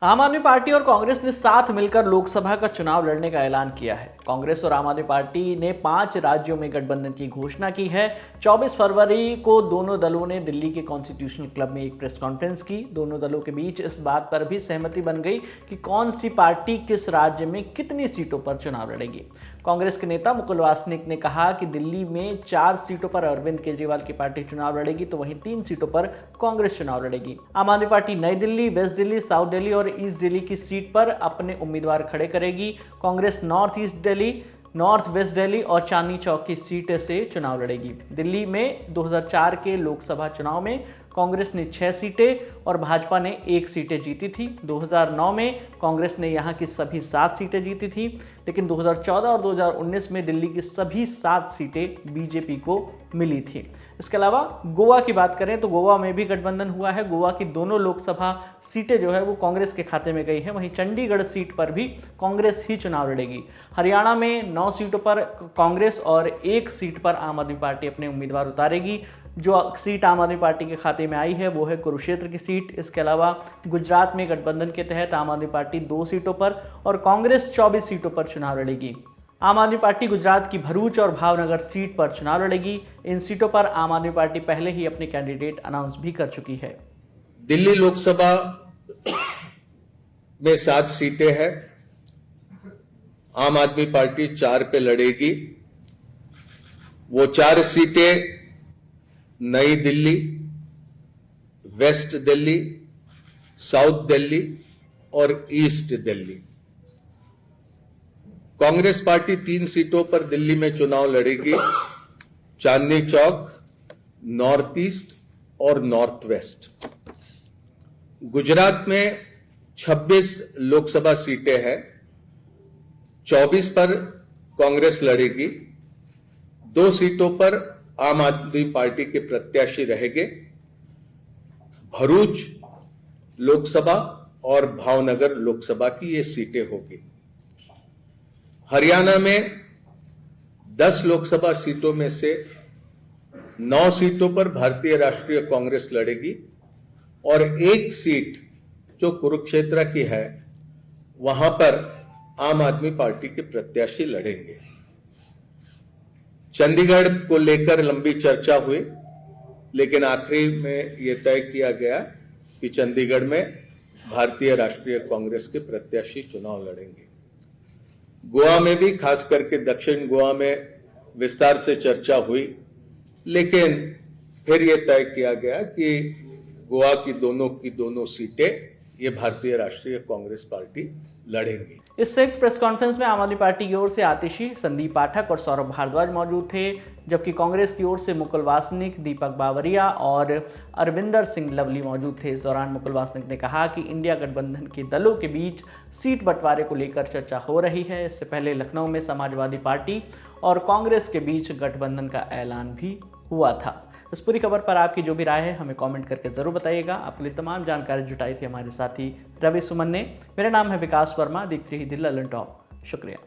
आम आदमी पार्टी और कांग्रेस ने साथ मिलकर लोकसभा का चुनाव लड़ने का ऐलान किया है। कांग्रेस और आम आदमी पार्टी ने 5 राज्यों में गठबंधन की घोषणा की है। 24 फरवरी को दोनों दलों ने दिल्ली के कॉन्स्टिट्यूशनल क्लब में एक प्रेस कॉन्फ्रेंस की। दोनों दलों के बीच इस बात पर भी सहमति बन गई कि कौन सी पार्टी किस राज्य में कितनी सीटों पर चुनाव लड़ेगी। कांग्रेस के नेता मुकुल वासनिक ने कहा कि दिल्ली में 4 सीटों पर अरविंद केजरीवाल की पार्टी चुनाव लड़ेगी, तो वहीं 3 सीटों पर कांग्रेस चुनाव लड़ेगी। आम आदमी पार्टी नई दिल्ली, वेस्ट दिल्ली, साउथ दिल्ली और ईस्ट दिल्ली की सीट पर अपने उम्मीदवार खड़े करेगी। Congress north east Delhi, north west Delhi और चांदनी चौक की सीट से चुनाव लड़ेगी। दिल्ली में 2004 के लोकसभा चुनाव में कांग्रेस ने 6 सीटें और भाजपा ने 1 सीटें जीती थी। 2009 में कांग्रेस ने यहां की सभी 7 सीटें जीती थी, लेकिन 2014 और 2019 में दिल्ली की सभी 7 सीटें बीजेपी को मिली थी। इसके अलावा गोवा की बात करें तो गोवा में भी गठबंधन हुआ है। गोवा की दोनों लोकसभा सीटें जो है वो कांग्रेस के खाते में गई है। वहीं चंडीगढ़ सीट पर भी कांग्रेस ही चुनाव लड़ेगी। हरियाणा में 9 सीटों पर कांग्रेस और 1 सीट पर आम आदमी पार्टी अपने उम्मीदवार उतारेगी। जो सीट आम आदमी पार्टी के खाते में आई है वो है कुरुक्षेत्र की सीट। इसके अलावा गुजरात में गठबंधन के तहत आम आदमी पार्टी 2 सीटों पर और कांग्रेस 24 सीटों पर चुनाव लड़ेगी। आम आदमी पार्टी गुजरात की भरूच और भावनगर सीट पर चुनाव लड़ेगी। इन सीटों पर आम आदमी पार्टी पहले ही अपने कैंडिडेट अनाउंस भी कर चुकी है। दिल्ली लोकसभा में 7 सीटें हैं। आम आदमी पार्टी 4 पे लड़ेगी। वो 4 सीटें नई दिल्ली, वेस्ट दिल्ली, साउथ दिल्ली और ईस्ट दिल्ली। कांग्रेस पार्टी 3 सीटों पर दिल्ली में चुनाव लड़ेगी, चांदनी चौक, नॉर्थ ईस्ट और नॉर्थ वेस्ट। गुजरात में 26 लोकसभा सीटें हैं। 24 पर कांग्रेस लड़ेगी। 2 सीटों पर आम आदमी पार्टी के प्रत्याशी रहेंगे। भरूच लोकसभा और भावनगर लोकसभा की ये सीटें होगी। हरियाणा में 10 लोकसभा सीटों में से 9 सीटों पर भारतीय राष्ट्रीय कांग्रेस लड़ेगी और 1 सीट जो कुरुक्षेत्र की है वहां पर आम आदमी पार्टी के प्रत्याशी लड़ेंगे। चंडीगढ़ को लेकर लंबी चर्चा हुई, लेकिन आखिरी में यह तय किया गया कि चंडीगढ़ में भारतीय राष्ट्रीय कांग्रेस के प्रत्याशी चुनाव लड़ेंगे। गोवा में भी, खास करके दक्षिण गोवा में विस्तार से चर्चा हुई, लेकिन फिर यह तय किया गया कि गोवा की दोनों सीटें ये भारतीय राष्ट्रीय कांग्रेस पार्टी लड़ेंगी। इस संयुक्त प्रेस कॉन्फ्रेंस में आम आदमी पार्टी की ओर से आतिशी, संदीप पाठक और सौरभ भारद्वाज मौजूद थे, जबकि कांग्रेस की ओर से मुकुल वासनिक, दीपक बावरिया और अरविंदर सिंह लवली मौजूद थे। इस दौरान मुकुल वासनिक ने कहा कि इंडिया गठबंधन के दलों के बीच सीट बंटवारे को लेकर चर्चा हो रही है। इससे पहले लखनऊ में समाजवादी पार्टी और कांग्रेस के बीच गठबंधन का ऐलान भी हुआ था। इस पूरी खबर पर आपकी जो भी राय है हमें कमेंट करके जरूर बताइएगा। आपके लिए तमाम जानकारी जुटाई थी हमारे साथी रवि सुमन ने। मेरा नाम है विकास वर्मा। देखते रहिए दिल्ली ललन टॉप। शुक्रिया।